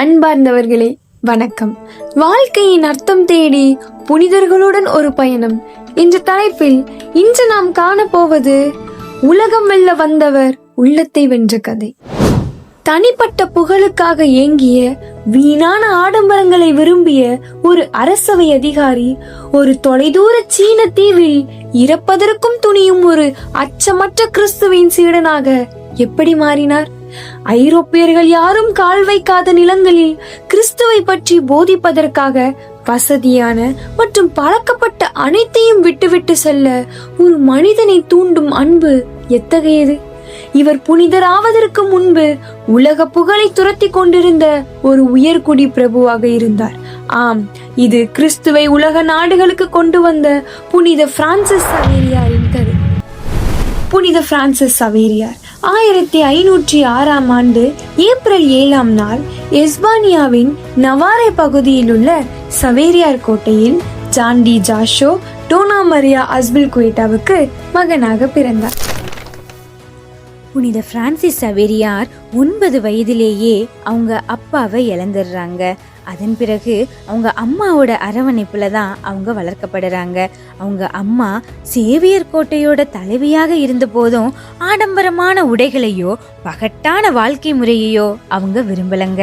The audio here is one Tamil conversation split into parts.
அன்பார்ந்தவர்களே வணக்கம். வாழ்க்கையின் அர்த்தம் தேடி புனிதர்களுடன் ஒரு பயணம் என்ற தலைப்பில் இன்று நாம் காணப்போவது உலகம் வெல்ல வந்தவர் உள்ளத்தை வென்ற கதை. தனிப்பட்ட புகழுக்காக ஏங்கிய வீணான ஆடம்பரங்களை விரும்பிய ஒரு அரசவை அதிகாரி ஒரு தொலைதூர சீன தீவில் இறப்பதற்கும் துணியும் ஒரு அச்சமற்ற கிறிஸ்துவின் சீடனாக எப்படி மாறினார்? ஐரோப்பியர்கள் யாரும் கால் வைக்காத நிலங்களில் கிறிஸ்துவை பற்றி போதிப்பதற்காக வசதியான மற்றும் பழக்கப்பட்ட அனைத்தையும் விட்டுவிட்டு செல்ல ஒரு மனிதனை தூண்டும் அன்பு எத்தகையது! இவர் புனிதராவதற்கு முன்பு உலக புகழை துரத்தி கொண்டிருந்த ஒரு உயர்குடி பிரபுவாக இருந்தார். ஆம், இது கிறிஸ்துவை உலக நாடுகளுக்கு கொண்டு வந்த புனித பிரான்சிஸ் சவேரியாரின் கதை. புனித பிரான்சிஸ் சவேரியார் 1506 ஏப்ரல் 7 எஸ்பானியாவின் நவாரே பகுதியில் உள்ள சவேரியார் கோட்டையில் ஜான் டி ஜாஷோ டோனா மரியா அஸ்பில்குவேட்டாவுக்கு மகனாக பிறந்தார். புனித பிரான்சிஸ் சவேரியார் 9 வயதிலேயே அவங்க அப்பாவை இழந்துடுறாங்க. அதன் பிறகு அவங்க அம்மாவோட அரவணைப்புல தான் அவங்க வளர்க்கப்படுறாங்க. அவங்க அம்மா சேவியர் கோட்டையோட தலைவியாக இருந்த போதும் ஆடம்பரமான உடைகளையோ பகட்டான வாழ்க்கை முறையையோ அவங்க விரும்பலங்க.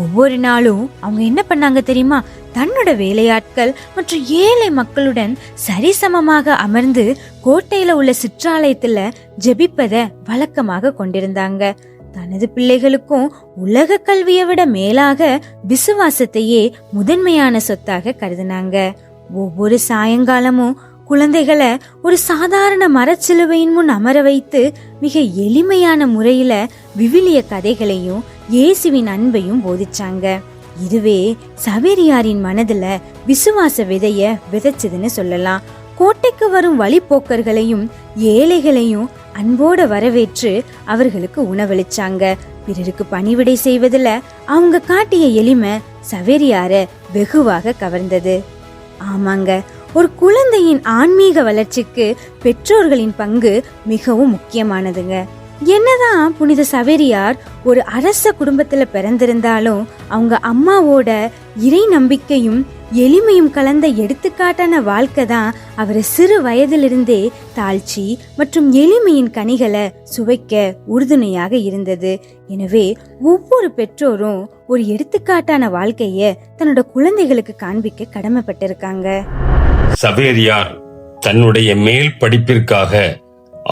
ஒவ்வொரு நாளும் அவங்க என்ன பண்ணாங்க தெரியுமா? தன்னோட வேலையாட்கள் மற்றும் ஏழை மக்களுடன் சரிசமமாக அமர்ந்து கோட்டையில உள்ள சிற்றாலயத்துல ஜெபிப்பத வழக்கமாக கொண்டிருந்தாங்க. தனது பிள்ளைகளுக்கும் உலக கல்வியை விட மேலாக விசுவாசத்தையே முதன்மையான சொத்தாக கருதினாங்க. ஒவ்வொரு சாயங்காலமும் குழந்தைகளை ஒரு சாதாரண மரச்சிலுவையின் முன் அமர வைத்து மிக எளிமையான முறையில விவிலிய கதைகளையும் இயேசுவின் அன்பையும் போதிச்சாங்க. இதுவே சவேரியாரின் மனதுல விசுவாச விதைய விதைச்சதுன்னு சொல்லலாம். கோட்டைக்கு வரும் வழிபோக்கர்களையும் ஏழைகளையும் அன்போட வரவேற்று அவர்களுக்கு உணவளிச்சாங்க. பிறருக்கு பணிவிடை செய்வதில் அவங்க காட்டிய எளிமை சவேரியார வெகுவாக கவர்ந்தது. ஆமாங்க, ஒரு குழந்தையின் ஆன்மீக வளர்ச்சிக்கு பெற்றோர்களின் பங்கு மிகவும் முக்கியமானதுங்க. என்னதான் புனித சவேரியார் ஒரு அரச குடும்பத்துல பிறந்திருந்தாலும் அவங்க அம்மாவோட இறை நம்பிக்கையும் எளிமையும் கலந்த எடுத்துக்காட்டான வாழ்க்கை தான் அவரை சிறு வயதிலிருந்தே தாழ்ச்சி மற்றும் எளிமையின் கனிகளை சுவைக்க உறுதுணையாக இருந்தது. எனவே ஒவ்வொரு பெற்றோரும் ஒரு எடுத்துக்காட்டான வாழ்க்கைய தன்னோட குழந்தைகளுக்கு காண்பிக்க கடமைப்பட்டிருக்காங்க. சவேரியார் தன்னுடைய மேல் படிப்பிற்காக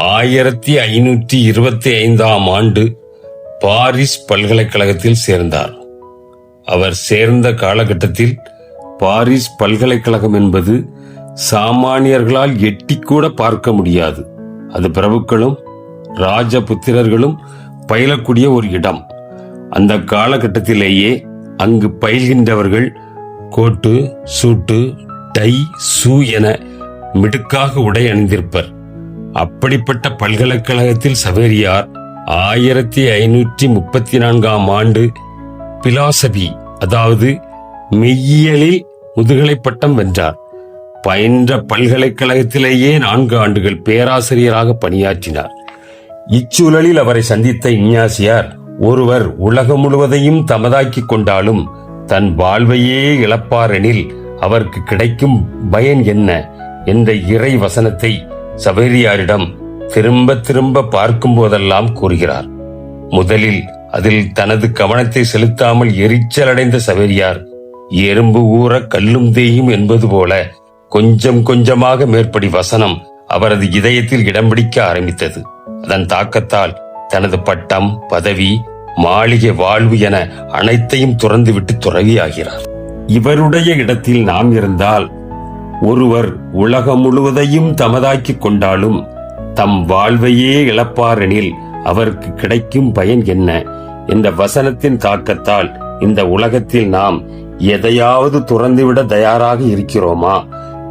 1525 பாரிஸ் பல்கலைக்கழகத்தில் சேர்ந்தார். அவர் சேர்ந்த காலகட்டத்தில் பாரிஸ் பல்கலைக்கழகம் என்பது சாமானியர்களால் எட்டிக்கூட பார்க்க முடியாது. அது பிரபுக்களும் ராஜபுத்திரர்களும் பயிலக்கூடிய ஒரு இடம். அந்த காலகட்டத்திலேயே அங்கு பயில்கின்றவர்கள் கோட்டு, சூட்டு, டை, ஷூ என மிடுக்காக உடை அணிந்திருப்பர். அப்படிப்பட்ட பல்கலைக்கழகத்தில் சவேரியார் 1534 பிலாசபி அதாவது மெய்யியலில் முதுகலை பட்டம் வென்றார். பயின்ற பல்கலைக்கழகத்திலேயே 4 ஆண்டுகள் பேராசிரியராக பணியாற்றினார். இச்சூழலில் அவரை சந்தித்த இஞ்ஞாசியார், ஒருவர் உலகம் முழுவதையும் தமதாக்கி கொண்டாலும் தன் வாழ்வையே இழப்பாரெனில் அவருக்கு கிடைக்கும் பயன் என்ன என்ற இறை வசனத்தை சவேரியாரிடம் திரும்ப திரும்ப பார்க்கும் போதெல்லாம் கூறுகிறார். முதலில் அதில் தனது கவனத்தை செலுத்தாமல் எரிச்சலடைந்த சவேரியார், எறும்பு ஊற கல்லும் தேயும் என்பது போல கொஞ்சம் கொஞ்சமாக மேற்படி வசனம் அவரது இதயத்தில் இடம் பிடிக்க ஆரம்பித்தது. அதன் தாக்கத்தால் தனது பட்டம், பதவி, மாளிகை வாழ்வு என அனைத்தையும் துறந்துவிட்டு துறவியாகிறார். இவருடைய இடத்தில் நாம் இருந்தால், ஒருவர் உலகம் முழுவதையும் தமதாக்கி கொண்டாலும் தம் வாழ்வையே இழப்பாரெனில் அவருக்கு கிடைக்கும் பயன் என்ன என்ற வசனத்தின் தாக்கத்தால் இந்த உலகத்தில் நாம் எதையாவது துறந்துவிட தயாராக இருக்கிறோமா?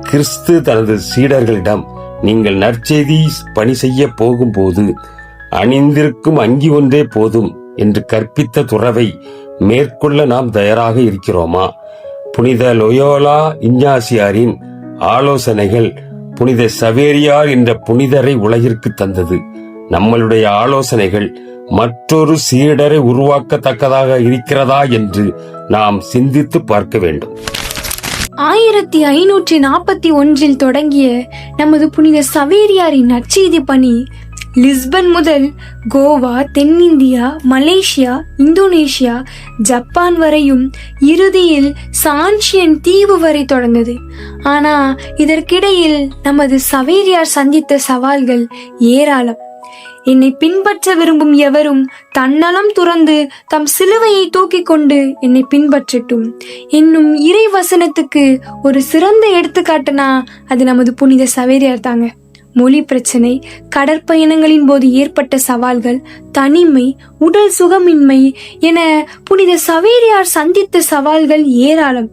கிறிஸ்து தனது சீடர்களிடம், நீங்கள் நற்செய்தி பணி செய்ய போகும்போது அணிந்திருக்கும் அங்கி ஒன்றே போதும் என்று கற்பித்த துறவை மேற்கொள்ள நாம் தயாராக இருக்கிறோமா? புனித லோயோலா இஞ்ஞாசியாரின் ஆலோசனைகள் புனித சவேரியார் என்ற புனிதரை உலகிற்கு தந்தது. நம்மளுடைய ஆலோசனைகள் மற்றொரு சீடரை உருவாக்கத்தக்கதாக இருக்கிறதா என்று நாம் சிந்தித்து பார்க்க வேண்டும். 1541 தொடங்கிய நமது புனித சவேரியாரின் நற்செய்தி பணி லிஸ்பன் முதல் கோவா, தென்னிந்தியா, மலேசியா, இந்தோனேஷியா, ஜப்பான் வரையும் இறுதியில் சான்ஷியன் தீவு வரை தொடர்ந்தது. ஆனா இதற்கிடையில் நமது சவேரியார் சந்தித்த சவால்கள் ஏராளம். என்னை பின்பற்ற விரும்பும் எவரும் தன்னலம் துறந்து தம் சிலுவையை தூக்கிக் கொண்டு என்னை பின்பற்றட்டும் என்னும் இறை வசனத்துக்கு ஒரு சிறந்த எடுத்துக்காட்டுனா அது நமது புனித சவேரியார் தாங்க. மொழி பிரச்சனை, கடற்பயணங்களின் போது ஏற்பட்ட சவால்கள், தனிமை, உடல் சுகமின்மை என புனித சவேரியார் சந்தித்த சவால்கள் ஏராளம்.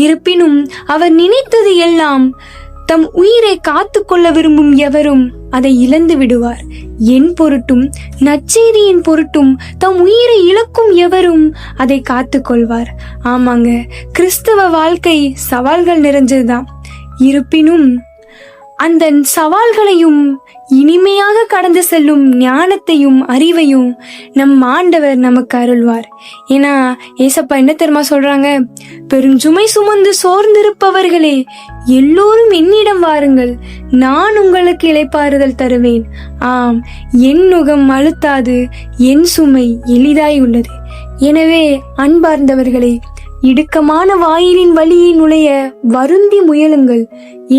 இருப்பினும் அவர் நினைத்தது எல்லாம் தம் உயிரை காத்து கொள்ள விரும்பும் எவரும் அதை இழந்து விடுவார். என் பொருட்டும் நற்செய்தியின் பொருட்டும் தம் உயிரை இழக்கும் எவரும் அதை காத்து கொள்வார். ஆமாங்க, கிறிஸ்தவ வாழ்க்கை சவால்கள் நிறைஞ்சதுதான். இருப்பினும் அந்த சவால்களையும் இனிமையாக கடந்து செல்லும் ஞானத்தையும் அறிவையும் நம் ஆண்டவர் நமக்கு அருள்வார். ஏன்னா ஏசப்பா என்ன தெரியுமா சொல்றாங்க? பெருஞ்சுமை சுமந்து சோர்ந்திருப்பவர்களே எல்லோரும் என்னிடம் வாருங்கள், நான் உங்களுக்கு இளைப்பாறுதல் தருவேன். ஆம், என் நுகம் அழுத்தாது, என் சுமை எளிதாய் உள்ளது. எனவே அன்பார்ந்தவர்களே, இடுக்கமான வாயிலின் வழியை நுழைய வருந்தி முயலுங்கள்.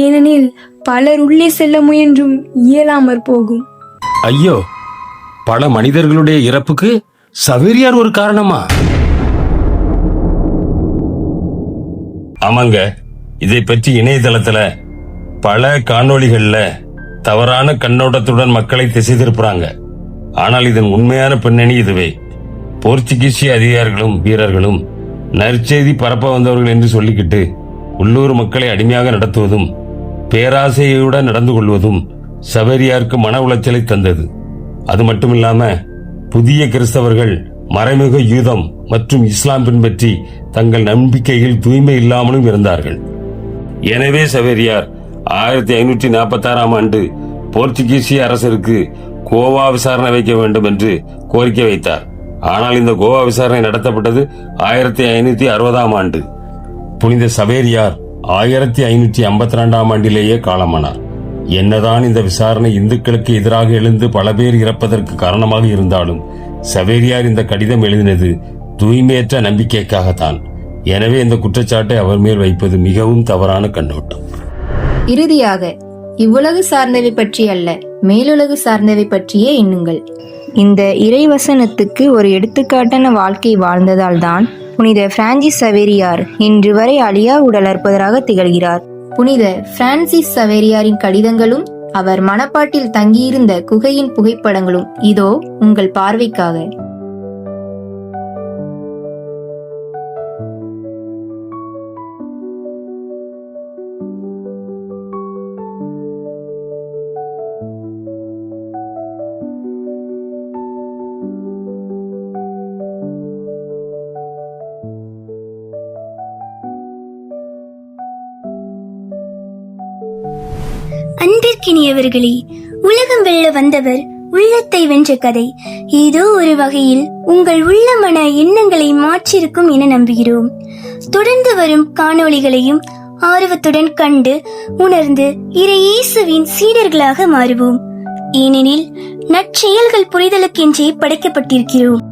ஏனெனில் பலர் உள்ளே செல்ல முயன்றும் இயலாமற் போகும். ஐயோ, பல மனிதர்களுடைய இறப்புக்கு சவேரியார் ஒரு காரணமா? ஆமாங்க, இதை பற்றி இணையதளத்துல பல காணொளிகள்ல தவறான கண்ணோட்டத்துடன் மக்களை திசை திருப்புறாங்க. ஆனால் இதன் உண்மையான பின்னணி இதுவே. போர்ச்சுகீசிய அதிகாரிகளும் வீரர்களும் நற்செய்தி பரப்ப வந்தவர்கள் என்று சொல்லிக்கிட்டு உள்ளூர் மக்களை அடிமையாக நடத்துவதும் பேராசையுடன் நடந்து கொள்வதும் சவேரியாருக்கு மன உளைச்சலை தந்தது. அது மட்டுமில்லாம புதிய கிறிஸ்தவர்கள் மறைமுக யூதம் மற்றும் இஸ்லாம் பின்பற்றி தங்கள் நம்பிக்கையில் தூய்மை இல்லாமலும் இருந்தார்கள். எனவே சவேரியார் 1546 ஆண்டு போர்ச்சுகீசிய அரசருக்கு கோவா விசாரணை வைக்க வேண்டும் என்று கோரிக்கை வைத்தார். ஆனால் இந்த கோவா விசாரணை நடத்தப்பட்டது 1560 ஆண்டு. புனித சவேரியார் 1552 ஆண்டிலேயே காலமானார். என்னதான் இந்த விசாரணை இந்துக்களுக்கு எதிராக எழுந்து பல பேர் இறப்பதற்கு காரணமாக இருந்தாலும் சவேரியார் இந்த கடிதம் எழுதினது தூய்மையற்ற நம்பிக்கைக்காகத்தான். எனவே இந்த குற்றச்சாட்டை அவர் மேல் வைப்பது மிகவும் தவறான கண்ணோட்டம். இறுதியாக, இவ்வுலகு சார்ந்தவை பற்றி அல்ல, மேலுலகு சார்ந்தவை பற்றியே எண்ணுங்கள். இந்த இறைவசனத்துக்கு ஒரு எடுத்துக்காட்டான வாழ்க்கை வாழ்ந்ததால் தான் புனித பிரான்சிஸ் சவேரியார் இன்று வரை அழியா உடலற்பதராக திகழ்கிறார். புனித பிரான்சிஸ் சவேரியாரின் கடிதங்களும் அவர் மனப்பாட்டில் தங்கியிருந்த குகையின் புகைப்படங்களும் இதோ உங்கள் பார்வைக்காக. அன்பிற்கினியவர்களே, உலகம் வெல்ல வந்தவர் உள்ளத்தை வென்ற கதை ஏதோ ஒரு வகையில் உங்கள் உள்ளமன எண்ணங்களை மாற்றிருக்கும் என நம்புகிறோம். தொடர்ந்து வரும் காணொளிகளையும் ஆர்வத்துடன் கண்டு உணர்ந்து இறை இயேசுவின் சீடர்களாக மாறுவோம். ஏனெனில் நற்செயல்கள் புரிதலுக்கென்றே படைக்கப்பட்டிருக்கிறோம்.